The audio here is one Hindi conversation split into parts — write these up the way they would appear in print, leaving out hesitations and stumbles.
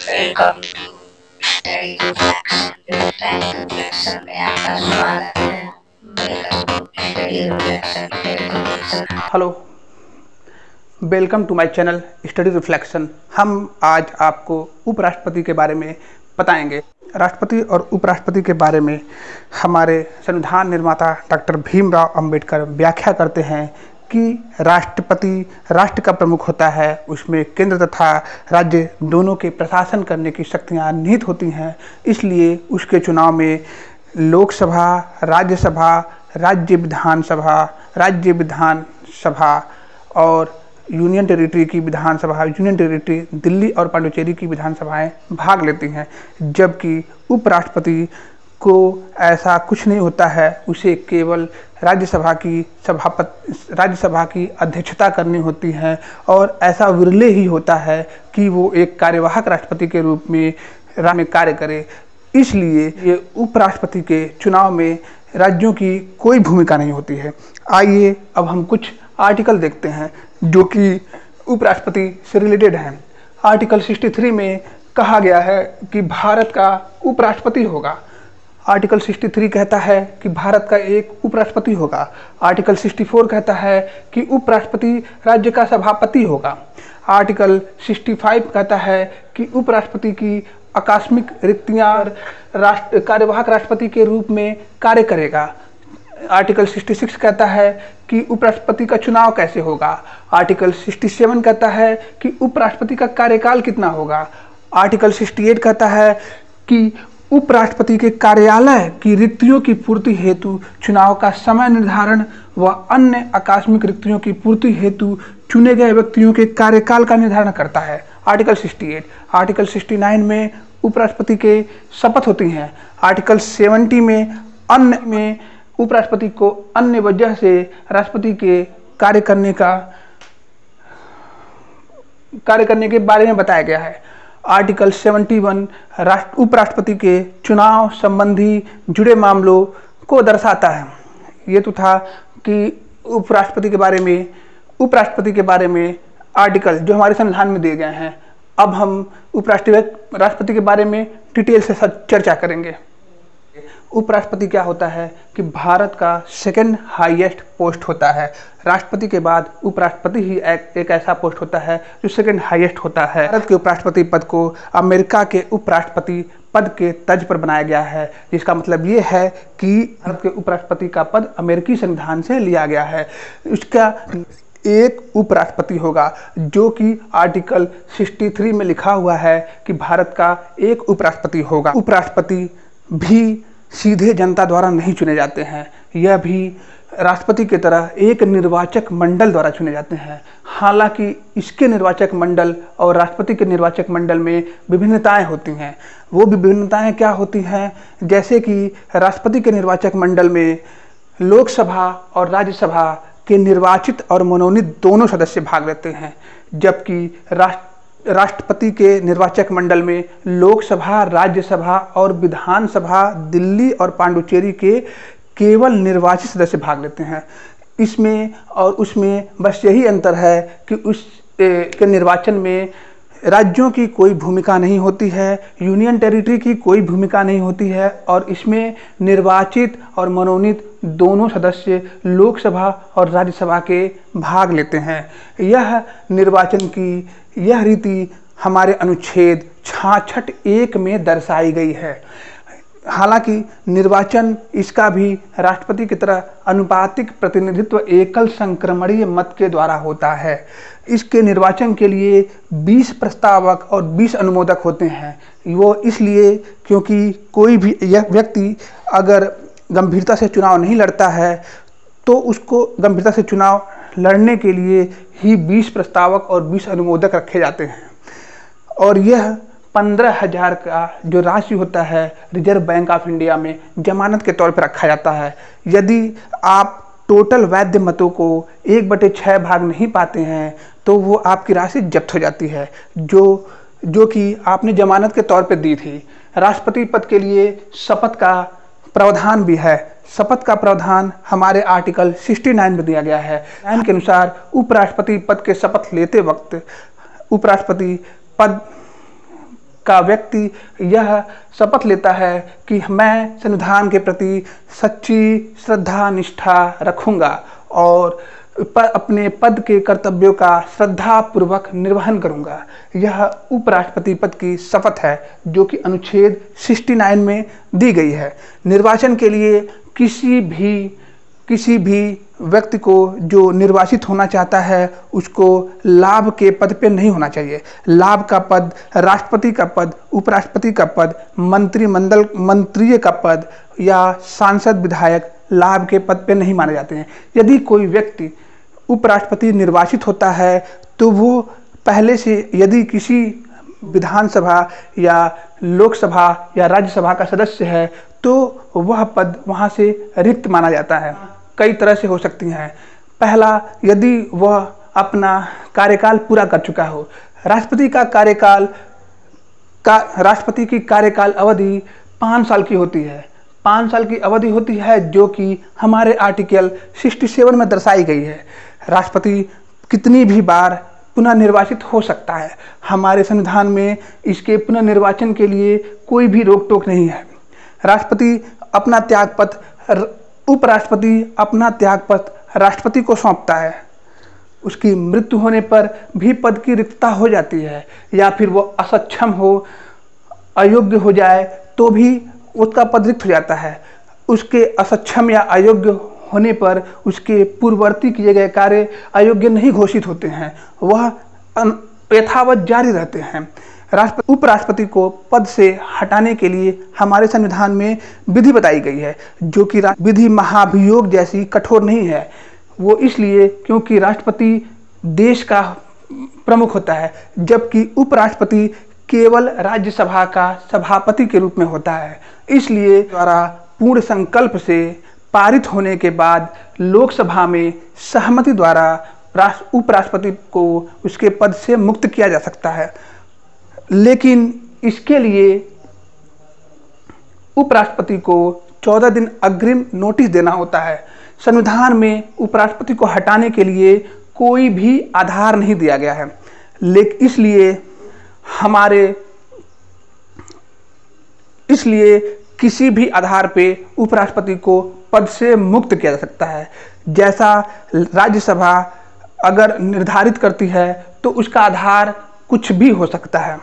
Welcome to study reflection. Study reflection में आपका स्वागत है। Hello, welcome to my channel study reflection. हम आज आपको उपराष्ट्रपति के बारे में बताएंगे। राष्ट्रपति और उपराष्ट्रपति के बारे में हमारे संविधान निर्माता डॉक्टर भीमराव अंबेडकर व्याख्या करते हैं कि राष्ट्रपति राष्ट्र का प्रमुख होता है। उसमें केंद्र तथा राज्य दोनों के प्रशासन करने की शक्तियां निहित होती हैं। इसलिए उसके चुनाव में लोकसभा, राज्यसभा, राज्य विधानसभा और यूनियन टेरिटरी की विधानसभा, यूनियन टेरिटरी दिल्ली और पांडुचेरी की विधानसभाएं भाग लेती हैं। जबकि उपराष्ट्रपति को ऐसा कुछ नहीं होता है, उसे केवल राज्यसभा की अध्यक्षता करनी होती है और ऐसा विरले ही होता है कि वो एक कार्यवाहक राष्ट्रपति के रूप में कार्य करे। इसलिए ये उपराष्ट्रपति के चुनाव में राज्यों की कोई भूमिका नहीं होती है। आइए अब हम कुछ आर्टिकल देखते हैं जो कि उपराष्ट्रपति से रिलेटेड हैं। आर्टिकल 63 में कहा गया है कि भारत का उपराष्ट्रपति होगा। आर्टिकल 63 कहता है कि भारत का एक उपराष्ट्रपति होगा। आर्टिकल 64 कहता है कि उपराष्ट्रपति राज्य का सभापति होगा। आर्टिकल 65 कहता है कि उपराष्ट्रपति की आकस्मिक रिक्तियां कार्यवाहक राष्ट्रपति के रूप में कार्य करेगा। आर्टिकल 66 कहता है कि उपराष्ट्रपति का चुनाव कैसे होगा। आर्टिकल 67 कहता है कि उपराष्ट्रपति का कार्यकाल कितना होगा। आर्टिकल 68 कहता है कि उपराष्ट्रपति के कार्यालय की रिक्तियों की पूर्ति हेतु चुनाव का समय निर्धारण व अन्य आकस्मिक रिक्तियों की पूर्ति हेतु चुने गए व्यक्तियों के कार्यकाल का निर्धारण करता है। आर्टिकल 68। आर्टिकल 69 में उपराष्ट्रपति के शपथ होती हैं। आर्टिकल 70 में उपराष्ट्रपति को अन्य वजह से राष्ट्रपति के कार्य करने के बारे में बताया गया है। आर्टिकल 71 उपराष्ट्रपति के चुनाव संबंधी जुड़े मामलों को दर्शाता है। ये तो था कि उपराष्ट्रपति के बारे में आर्टिकल जो हमारे संविधान में दिए गए हैं। अब हम राष्ट्रपति के बारे में डिटेल से चर्चा करेंगे। उपराष्ट्रपति क्या होता है कि भारत का सेकंड हाईएस्ट पोस्ट होता है। राष्ट्रपति के बाद उपराष्ट्रपति ही एक ऐसा पोस्ट होता है जो सेकंड हाईएस्ट होता है। भारत के उपराष्ट्रपति पद को अमेरिका के उपराष्ट्रपति पद के तर्ज पर बनाया गया है, जिसका मतलब ये है कि भारत के उपराष्ट्रपति का पद अमेरिकी संविधान से लिया गया है। उसका एक उपराष्ट्रपति होगा, जो कि आर्टिकल 63 में लिखा हुआ है कि भारत का एक उपराष्ट्रपति होगा। उपराष्ट्रपति भी सीधे जनता द्वारा नहीं चुने जाते हैं, यह भी राष्ट्रपति की तरह एक निर्वाचक मंडल द्वारा चुने जाते हैं। हालांकि इसके निर्वाचक मंडल और राष्ट्रपति के निर्वाचक मंडल में विभिन्नताएं होती हैं। वो विभिन्नताएं क्या होती हैं, जैसे कि राष्ट्रपति के निर्वाचक मंडल में लोकसभा और राज्यसभा के निर्वाचित और मनोनीत दोनों सदस्य भाग लेते हैं, जबकि राष्ट्रपति के निर्वाचक मंडल में लोकसभा, राज्यसभा और विधानसभा दिल्ली और पांडुचेरी के केवल निर्वाचित सदस्य भाग लेते हैं। इसमें और उसमें बस यही अंतर है कि उस के निर्वाचन में राज्यों की कोई भूमिका नहीं होती है, यूनियन टेरिटरी की कोई भूमिका नहीं होती है और इसमें निर्वाचित और मनोनीत दोनों सदस्य लोकसभा और राज्यसभा के भाग लेते हैं। यह निर्वाचन की यह रीति हमारे अनुच्छेद 66(1) में दर्शाई गई है। हालांकि निर्वाचन इसका भी राष्ट्रपति की तरह अनुपातिक प्रतिनिधित्व एकल संक्रमणीय मत के द्वारा होता है। इसके निर्वाचन के लिए 20 प्रस्तावक और 20 अनुमोदक होते हैं। वो इसलिए क्योंकि कोई भी व्यक्ति अगर गंभीरता से चुनाव नहीं लड़ता है तो उसको गंभीरता से चुनाव लड़ने के लिए ही 20 प्रस्तावक और 20 अनुमोदक रखे जाते हैं। और यह 15,000 का जो राशि होता है रिजर्व बैंक ऑफ इंडिया में जमानत के तौर पर रखा जाता है। यदि आप टोटल वैध मतों को 1/6 भाग नहीं पाते हैं तो वो आपकी राशि जब्त हो जाती है, जो कि आपने जमानत के तौर पर दी थी। राष्ट्रपति पद के लिए शपथ का प्रावधान भी है। शपथ का प्रावधान हमारे आर्टिकल 69 में दिया गया है। के अनुसार उपराष्ट्रपति पद के शपथ लेते वक्त उपराष्ट्रपति पद का व्यक्ति यह शपथ लेता है कि मैं संविधान के प्रति सच्ची श्रद्धा निष्ठा रखूंगा और अपने पद के कर्तव्यों का श्रद्धा पूर्वक निर्वहन करूंगा। यह उपराष्ट्रपति पद की शपथ है जो कि अनुच्छेद 69 में दी गई है। निर्वाचन के लिए किसी भी व्यक्ति को जो निर्वाचित होना चाहता है उसको लाभ के पद पे नहीं होना चाहिए। लाभ का पद, राष्ट्रपति का पद, उपराष्ट्रपति का पद, मंत्रीय का पद या सांसद विधायक लाभ के पद पे नहीं माने जाते हैं। यदि कोई व्यक्ति उपराष्ट्रपति निर्वाचित होता है तो वो पहले से यदि किसी विधानसभा या लोकसभा या राज्यसभा का सदस्य है तो वह पद वहाँ से रिक्त माना जाता है। कई तरह से हो सकती हैं। पहला, यदि वह अपना कार्यकाल पूरा कर चुका हो। राष्ट्रपति की कार्यकाल अवधि 5 साल की होती है। 5 साल की अवधि होती है जो कि हमारे आर्टिकल 67 में दर्शाई गई है। राष्ट्रपति कितनी भी बार पुनः निर्वाचित हो सकता है। हमारे संविधान में इसके पुनर्निर्वाचन के लिए कोई भी रोक टोक नहीं है। राष्ट्रपति अपना त्यागपत्र, उपराष्ट्रपति अपना त्यागपत्र राष्ट्रपति को सौंपता है। उसकी मृत्यु होने पर भी पद की रिक्तता हो जाती है, या फिर वो असक्षम हो, अयोग्य हो जाए तो भी उसका पद रिक्त हो जाता है। उसके असक्षम या अयोग्य होने पर उसके पूर्ववर्ती किए गए कार्य अयोग्य नहीं घोषित होते हैं, वह यथावत जारी रहते हैं। उपराष्ट्रपति को पद से हटाने के लिए हमारे संविधान में विधि बताई गई है जो कि विधि महाभियोग जैसी कठोर नहीं है। वो इसलिए क्योंकि राष्ट्रपति देश का प्रमुख होता है, जबकि उपराष्ट्रपति केवल राज्यसभा का सभापति के रूप में होता है। इसलिए द्वारा पूर्ण संकल्प से पारित होने के बाद लोकसभा में सहमति द्वारा उपराष्ट्रपति को उसके पद से मुक्त किया जा सकता है। लेकिन इसके लिए उपराष्ट्रपति को 14 दिन अग्रिम नोटिस देना होता है। संविधान में उपराष्ट्रपति को हटाने के लिए कोई भी आधार नहीं दिया गया है, लेकिन इसलिए किसी भी आधार पे उपराष्ट्रपति को पद से मुक्त किया जा सकता है। जैसा राज्यसभा अगर निर्धारित करती है तो उसका आधार कुछ भी हो सकता है।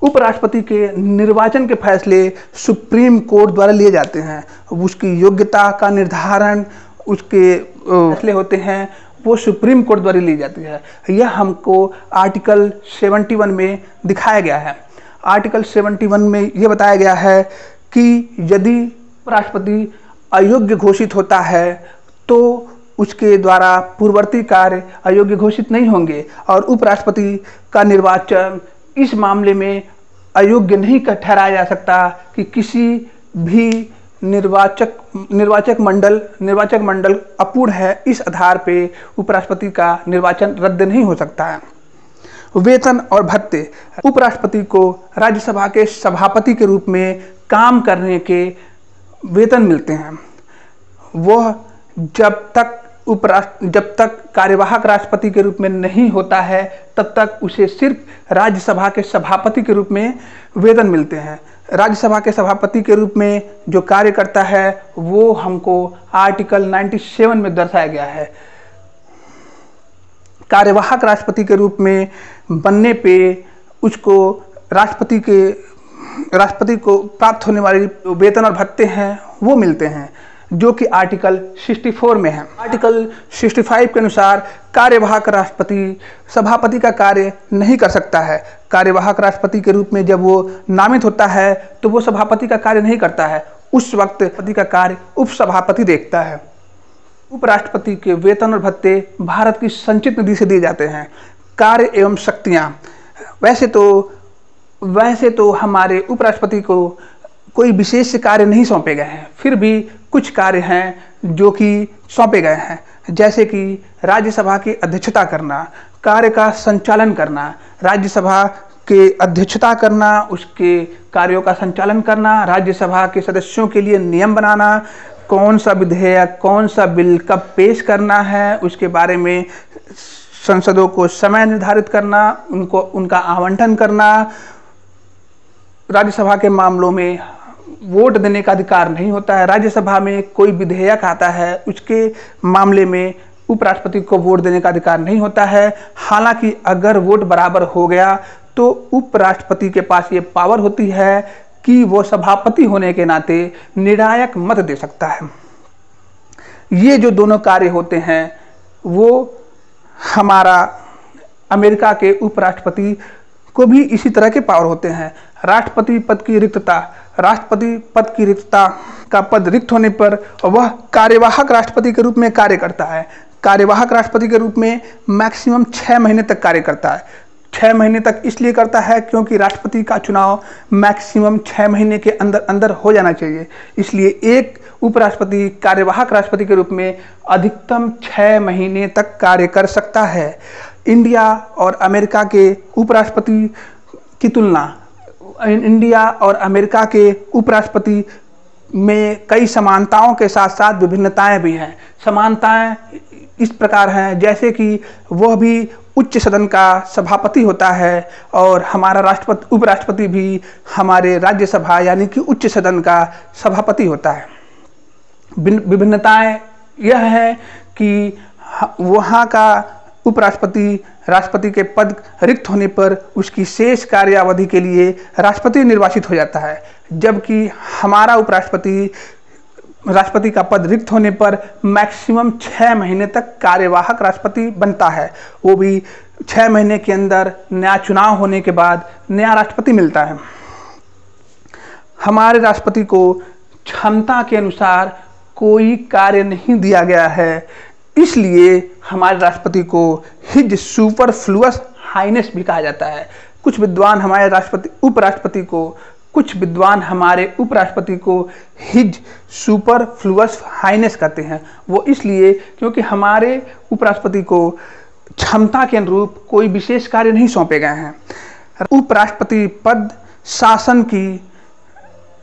उपराष्ट्रपति के निर्वाचन के फैसले सुप्रीम कोर्ट द्वारा लिए जाते हैं। उसकी योग्यता का निर्धारण, उसके फैसले होते हैं वो सुप्रीम कोर्ट द्वारा ली जाती है। यह हमको आर्टिकल 71 में दिखाया गया है। आर्टिकल 71 में यह बताया गया है कि यदि राष्ट्रपति अयोग्य घोषित होता है तो उसके द्वारा पूर्ववर्ती कार्य अयोग्य घोषित नहीं होंगे और उपराष्ट्रपति का निर्वाचन इस मामले में अयोग्य नहीं ठहराया जा सकता कि किसी भी निर्वाचक मंडल अपूर्ण है। इस आधार पे उपराष्ट्रपति का निर्वाचन रद्द नहीं हो सकता है। वेतन और भत्ते, उपराष्ट्रपति को राज्यसभा के सभापति के रूप में काम करने के वेतन मिलते हैं। वह जब तक कार्यवाहक राष्ट्रपति के रूप में नहीं होता है तब तक उसे सिर्फ राज्यसभा के सभापति के रूप में वेतन मिलते हैं। राज्यसभा के सभापति के रूप में जो कार्य करता है वो हमको आर्टिकल 97 में दर्शाया गया है। कार्यवाहक राष्ट्रपति के रूप में बनने पे उसको राष्ट्रपति को प्राप्त होने वाले वेतन और भत्ते हैं वो मिलते हैं, जो कि आर्टिकल 64 में है। आर्टिकल 65 के अनुसार कार्यवाहक राष्ट्रपति सभापति का कार्य नहीं कर सकता है। कार्यवाहक राष्ट्रपति के रूप में जब वो नामित होता है तो वो सभापति का कार्य नहीं करता है, उस वक्त सभापति का कार्य उपसभापति देखता है। उपराष्ट्रपति के वेतन और भत्ते भारत की संचित निधि से दिए जाते हैं। कार्य एवं शक्तियाँ, वैसे तो हमारे उपराष्ट्रपति को कोई विशेष कार्य नहीं सौंपे गए हैं, फिर भी कुछ कार्य हैं जो कि सौंपे गए हैं, जैसे कि राज्यसभा की अध्यक्षता करना, कार्य का संचालन करना, राज्यसभा के अध्यक्षता करना, उसके कार्यों का संचालन करना, राज्यसभा के सदस्यों के लिए नियम बनाना, कौन सा विधेयक, कौन सा बिल कब पेश करना है उसके बारे में संसदों को समय निर्धारित करना, उनको उनका आवंटन करना, राज्यसभा के मामलों में वोट देने का अधिकार नहीं होता है। राज्यसभा में कोई विधेयक आता है, उसके मामले में उपराष्ट्रपति को वोट देने का अधिकार नहीं होता है। हालांकि अगर वोट बराबर हो गया तो उपराष्ट्रपति के पास ये पावर होती है कि वो सभापति होने के नाते निर्णायक मत दे सकता है। ये जो दोनों कार्य होते हैं वो हमारा अमेरिका के उपराष्ट्रपति को भी इसी तरह के पावर होते हैं। राष्ट्रपति पद की रिक्तता, राष्ट्रपति पद की रिक्तता का पद रिक्त होने पर वह कार्यवाहक राष्ट्रपति के रूप में कार्य करता है। कार्यवाहक राष्ट्रपति के रूप में मैक्सिमम 6 महीने तक कार्य करता है। 6 महीने तक इसलिए करता है क्योंकि राष्ट्रपति का चुनाव मैक्सिमम 6 महीने के अंदर अंदर हो जाना चाहिए। इसलिए एक उपराष्ट्रपति कार्यवाहक राष्ट्रपति के रूप में अधिकतम 6 महीने तक कार्य कर सकता है। इंडिया और अमेरिका के उपराष्ट्रपति की तुलना, इंडिया और अमेरिका के उपराष्ट्रपति में कई समानताओं के साथ साथ विभिन्नताएं भी हैं। समानताएं इस प्रकार हैं जैसे कि वह भी उच्च सदन का सभापति होता है और हमारा राष्ट्रपति उपराष्ट्रपति भी हमारे राज्यसभा यानी कि उच्च सदन का सभापति होता है। विभिन्नताएं यह है कि वहाँ का उपराष्ट्रपति राष्ट्रपति के पद रिक्त होने पर उसकी शेष कार्यावधि के लिए राष्ट्रपति निर्वाचित हो जाता है, जबकि हमारा उपराष्ट्रपति राष्ट्रपति का पद रिक्त होने पर मैक्सिमम 6 महीने तक कार्यवाहक राष्ट्रपति बनता है। वो भी 6 महीने के अंदर नया चुनाव होने के बाद नया राष्ट्रपति मिलता है। हमारे राष्ट्रपति को क्षमता के अनुसार कोई कार्य नहीं दिया गया है, इसलिए हमारे राष्ट्रपति को हिज सुपरफ्लुअस हाइनेस भी कहा जाता है। कुछ विद्वान हमारे उपराष्ट्रपति को हिज सुपरफ्लुअस हाइनेस कहते हैं। वो इसलिए क्योंकि हमारे उपराष्ट्रपति को क्षमता के अनुरूप कोई विशेष कार्य नहीं सौंपे गए हैं। उपराष्ट्रपति पद शासन की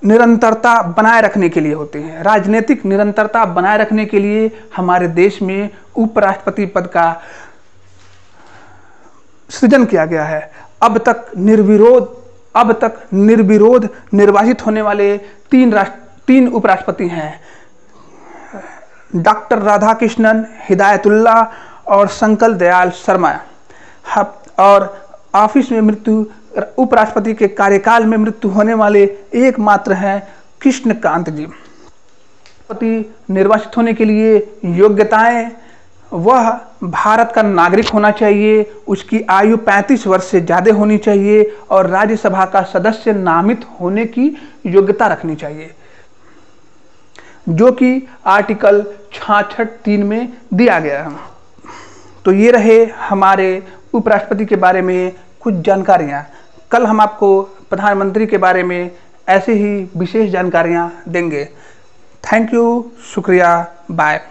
निरंतरता बनाए रखने के लिए होते हैं। राजनीतिक निरंतरता बनाए रखने के लिए हमारे देश में उपराष्ट्रपति पद का सृजन किया गया है। अब तक निर्विरोध निर्वाचित होने वाले 3 उपराष्ट्रपति हैं, डॉक्टर राधाकृष्णन, हिदायतुल्लाह और शंकर दयाल शर्मा। और ऑफिस में मृत्यु, उपराष्ट्रपति के कार्यकाल में मृत्यु होने वाले एकमात्र हैं कृष्णकांत जी। राष्ट्रपति निर्वाचित होने के लिए योग्यताएं, वह भारत का नागरिक होना चाहिए, उसकी आयु 35 वर्ष से ज़्यादा होनी चाहिए और राज्यसभा का सदस्य नामित होने की योग्यता रखनी चाहिए, जो कि आर्टिकल 66(3) में दिया गया है। तो ये रहे हमारे उपराष्ट्रपति के बारे में कुछ जानकारियाँ। कल हम आपको प्रधानमंत्री के बारे में ऐसे ही विशेष जानकारियाँ देंगे। थैंक यू, शुक्रिया, बाय।